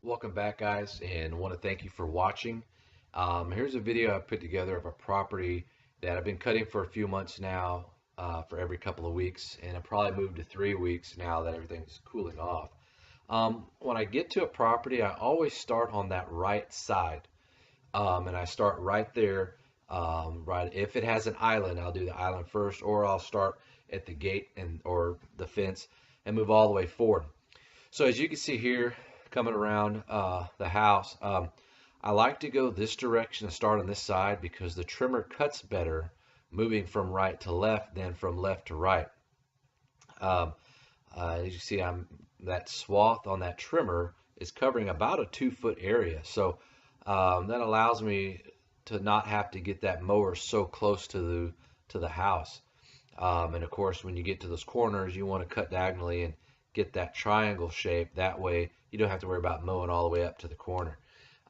Welcome back, guys, and want to thank you for watching. Here's a video I put together of a property that I've been cutting for a few months now, for every couple of weeks, and I probably moved to 3 weeks now that everything's cooling off. When I get to a property, I always start on that right side, and I start right there. Right, if it has an island, I'll do the island first, or I'll start at the gate and or the fence and move all the way forward. So as you can see here, coming around the house, I like to go this direction and start on this side because the trimmer cuts better moving from right to left than from left to right. Um, as you see, that swath on that trimmer is covering about a 2 foot area. So that allows me to not have to get that mower so close to the house. And of course, when you get to those corners, you want to cut diagonally and get that triangle shape. That way, you don't have to worry about mowing all the way up to the corner.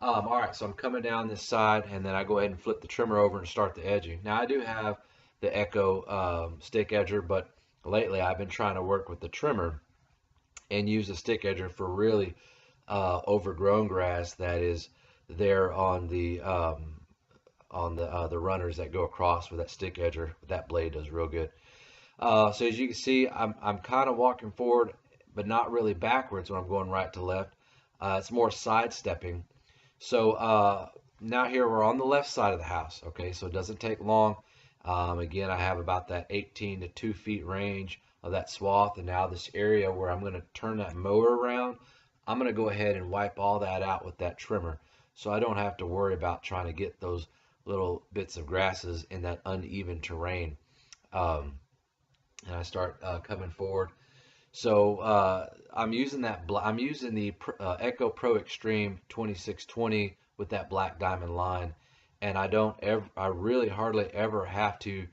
All right, so I'm coming down this side, and then I go ahead and flip the trimmer over and start the edging. Now, I do have the Echo stick edger, but lately I've been trying to work with the trimmer and use the stick edger for really overgrown grass that is there on the runners that go across with that stick edger. That blade does real good. So as you can see, I'm kind of walking forward, but not really backwards when I'm going right to left. It's more sidestepping. So now here we're on the left side of the house. Okay, so it doesn't take long. Again, I have about that 18 to 2 feet range of that swath, and now this area where I'm going to turn that mower around, I'm going to go ahead and wipe all that out with that trimmer, so I don't have to worry about trying to get those little bits of grasses in that uneven terrain. Um, and I start coming forward. So I'm using I'm using the Echo Pro Extreme 2620 with that black diamond line, and I really hardly ever have to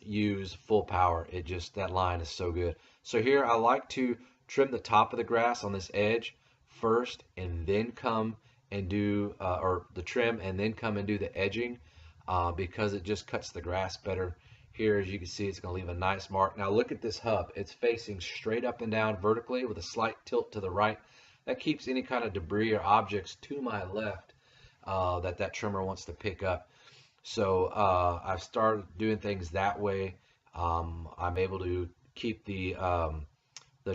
use full power. It just, that line is so good. So here I like to trim the top of the grass on this edge first, and then come and do or the trim, and then come and do the edging, because it just cuts the grass better. Here, as you can see, it's going to leave a nice mark. Now look at this hub. It's facing straight up and down vertically with a slight tilt to the right. That keeps any kind of debris or objects to my left that trimmer wants to pick up. So I've started doing things that way. I'm able to keep the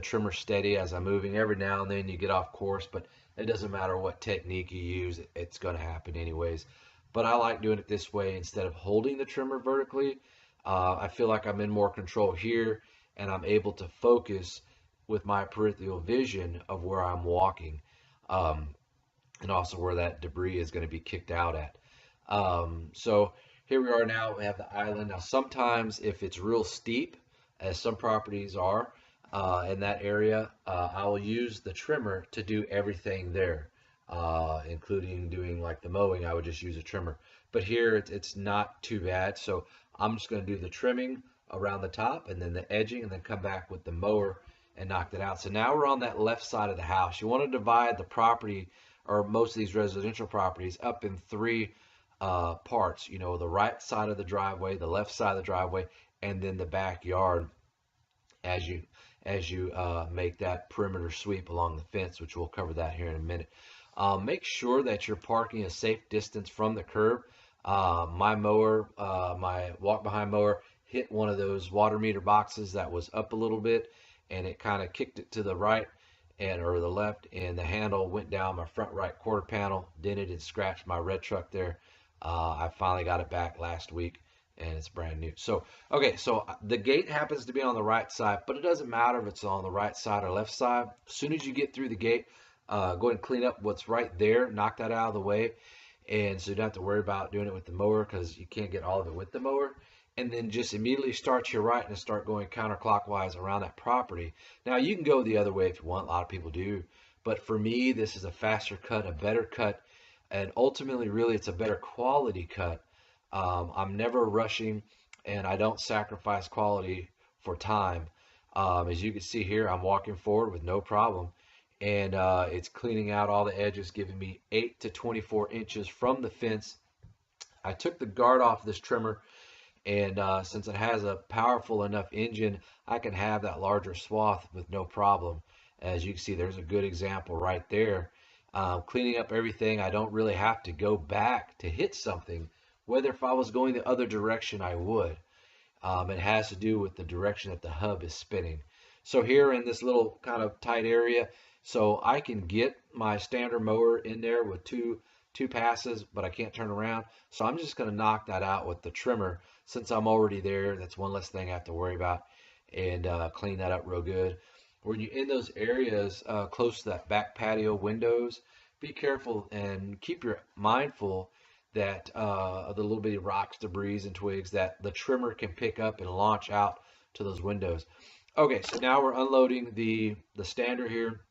trimmer steady as I'm moving. Every now and then you get off course, but it doesn't matter what technique you use, it's going to happen anyways. But I like doing it this way instead of holding the trimmer vertically. I feel like I'm in more control here, and I'm able to focus with my peripheral vision of where I'm walking, and also where that debris is going to be kicked out at. So here we are now. We have the island. Now sometimes if it's real steep, as some properties are in that area, I will use the trimmer to do everything there, including doing like the mowing. I would just use a trimmer. But here it's not too bad. So I'm just going to do the trimming around the top and then the edging, and then come back with the mower and knock that out. So now we're on that left side of the house. You want to divide the property, or most of these residential properties, up in three parts. You know, the right side of the driveway, the left side of the driveway, and then the backyard as you make that perimeter sweep along the fence, which we'll cover that here in a minute. Make sure that you're parking a safe distance from the curb. My mower, my walk behind mower, hit one of those water meter boxes that was up a little bit, and it kind of kicked it to the right or the left, and the handle went down my front right quarter panel, dented and scratched my red truck there. I finally got it back last week, and it's brand new. So okay, so the gate happens to be on the right side, but it doesn't matter if it's on the right side or left side. As soon as you get through the gate, go ahead and clean up what's right there, knock that out of the way, and so you don't have to worry about doing it with the mower, because you can't get all of it with the mower. And then just immediately start to your right and start going counterclockwise around that property. Now you can go the other way if you want. A lot of people do, but for me, this is a faster cut, a better cut, and ultimately, really, it's a better quality cut. I'm never rushing, and I don't sacrifice quality for time. As you can see here, I'm walking forward with no problem, and it's cleaning out all the edges, giving me 8 to 24 inches from the fence. I took the guard off this trimmer, and since it has a powerful enough engine, I can have that larger swath with no problem. As you can see, there's a good example right there. Cleaning up everything, I don't really have to go back to hit something. Whether if I was going the other direction, I would. It has to do with the direction that the hub is spinning. So here in this little kind of tight area, so I can get my standard mower in there with two passes, but I can't turn around. So I'm just going to knock that out with the trimmer since I'm already there. That's one less thing I have to worry about, and clean that up real good. When you're in those areas close to that back patio windows, be careful and keep your mindful that of the little bitty rocks, debris, and twigs that the trimmer can pick up and launch out to those windows. Okay, so now we're unloading the stander here.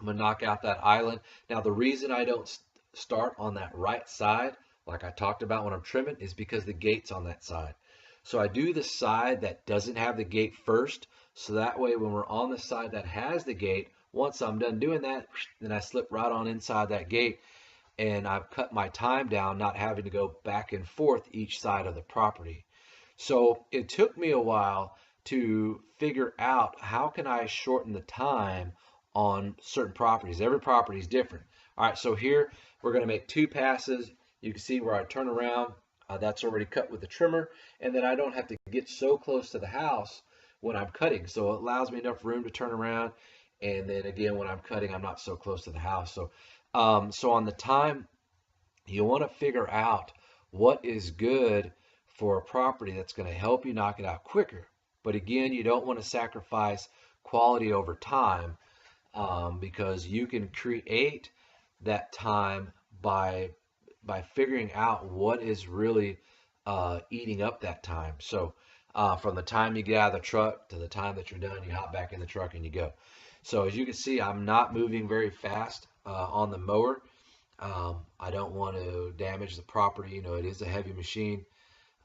I'm gonna knock out that island. Now the reason I don't start on that right side, like I talked about when I'm trimming, is because the gate's on that side. So I do the side that doesn't have the gate first, so that way when we're on the side that has the gate, once I'm done doing that, then I slip right on inside that gate, and I've cut my time down, not having to go back and forth each side of the property. So it took me a while to figure out how can I shorten the time on certain properties. Every property is different. All right, so here we're going to make two passes. You can see where I turn around. That's already cut with the trimmer, and then I don't have to get so close to the house when I'm cutting. So it allows me enough room to turn around, and then again when I'm cutting, I'm not so close to the house. So so on the time, you want to figure out what is good for a property that's going to help you knock it out quicker. But again, you don't want to sacrifice quality over time, because you can create that time by figuring out what is really eating up that time. So from the time you get out of the truck to the time that you're done, you hop back in the truck and you go. So as you can see, I'm not moving very fast on the mower. I don't want to damage the property. You know, it is a heavy machine.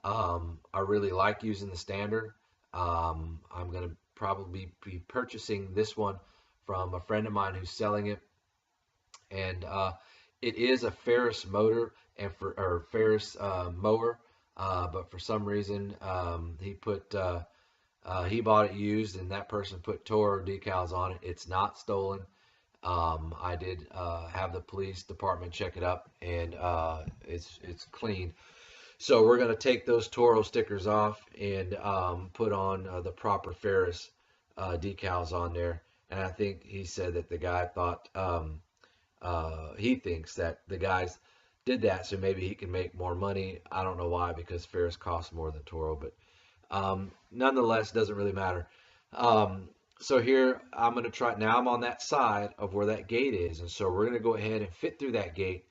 I really like using the standard. I'm going to probably be purchasing this one from a friend of mine who's selling it. And it is a Ferris motor and or Ferris mower, but for some reason he bought it used, and that person put Toro decals on it. It's not stolen. I did have the police department check it up, and it's clean. So we're going to take those Toro stickers off and put on the proper Ferris decals on there. And I think he said that the guy thought he thinks that the guys did that so maybe he can make more money. I don't know why, because Ferris costs more than Toro, but nonetheless, doesn't really matter. So here I'm going to try. Now I'm on that side of where that gate is, and so we're going to go ahead and fit through that gate.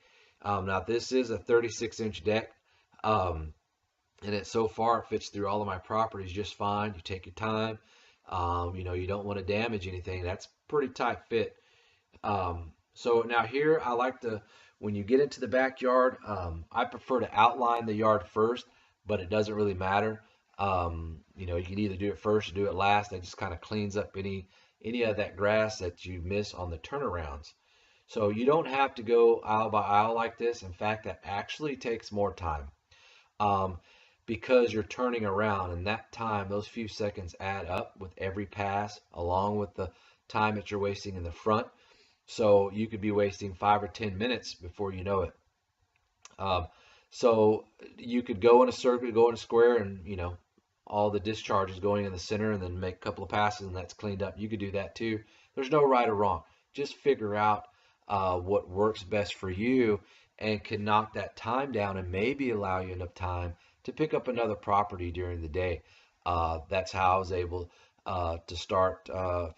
Now this is a 36-inch deck, and it so far it fits through all of my properties just fine. You take your time. You know, you don't want to damage anything. That's pretty tight fit. So now here I like to, when you get into the backyard, I prefer to outline the yard first, but it doesn't really matter. You know, you can either do it first or do it last. That just kind of cleans up any of that grass that you miss on the turnarounds. So you don't have to go aisle by aisle like this. In fact, that actually takes more time, because you're turning around, and that time, those few seconds add up with every pass, along with the time that you're wasting in the front. So you could be wasting 5 or 10 minutes before you know it. So you could go in a circle, go in a square, and you know, all the discharges going in the center, and then make a couple of passes, and that's cleaned up. You could do that too. There's no right or wrong. Just figure out what works best for you, and can knock that time down, and maybe allow you enough time to pick up another property during the day. That's how I was able to start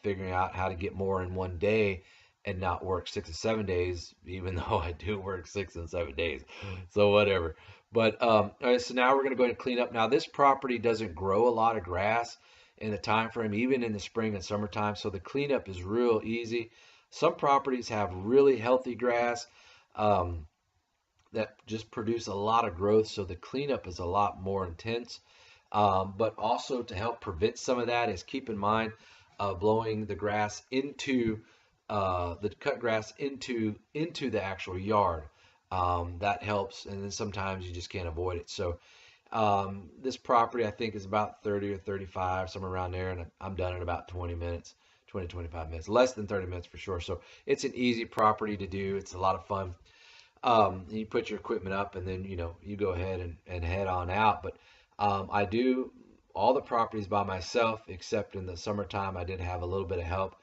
figuring out how to get more in one day and not work 6 or 7 days, even though I do work 6 and 7 days. So whatever. But all right, so now we're going to go ahead and clean up. Now this property doesn't grow a lot of grass in the time frame, even in the spring and summertime. So the cleanup is real easy. Some properties have really healthy grass that just produce a lot of growth. So the cleanup is a lot more intense. But also to help prevent some of that is keep in mind blowing the grass into the cut grass into the actual yard. That helps, and then sometimes you just can't avoid it. So this property I think is about 30 or 35, somewhere around there, and I'm done in about 20 20 25 minutes, less than 30 minutes for sure. So it's an easy property to do. It's a lot of fun. You put your equipment up, and then you go ahead and head on out. But I do all the properties by myself, except in the summertime I did have a little bit of help.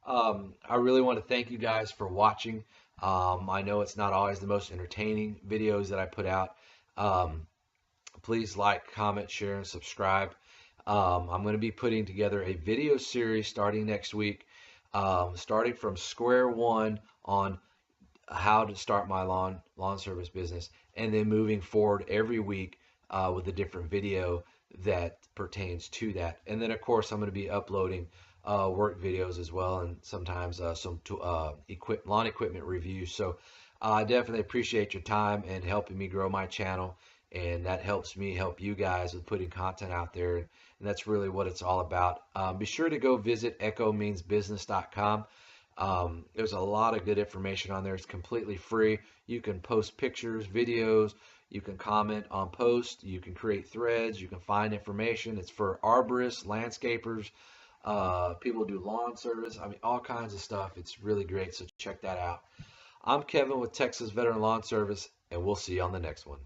I really want to thank you guys for watching. I know it's not always the most entertaining videos that I put out. Um, Please like, comment, share, and subscribe. I'm going to be putting together a video series starting next week, starting from square one on how to start my lawn service business, and then moving forward every week with a different video that pertains to that. And then of course I'm going to be uploading work videos as well, and sometimes some lawn equipment reviews. So I definitely appreciate your time and helping me grow my channel, and that helps me help you guys with putting content out there, and that's really what it's all about. Be sure to go visit echomeansbusiness.com. There's a lot of good information on there. It's completely free. You can post pictures, videos, you can comment on posts, you can create threads, you can find information. It's for arborists, landscapers, people who do lawn service. I mean, all kinds of stuff. It's really great, so check that out. I'm Kevin with Texas Veteran Lawn Service, and we'll see you on the next one.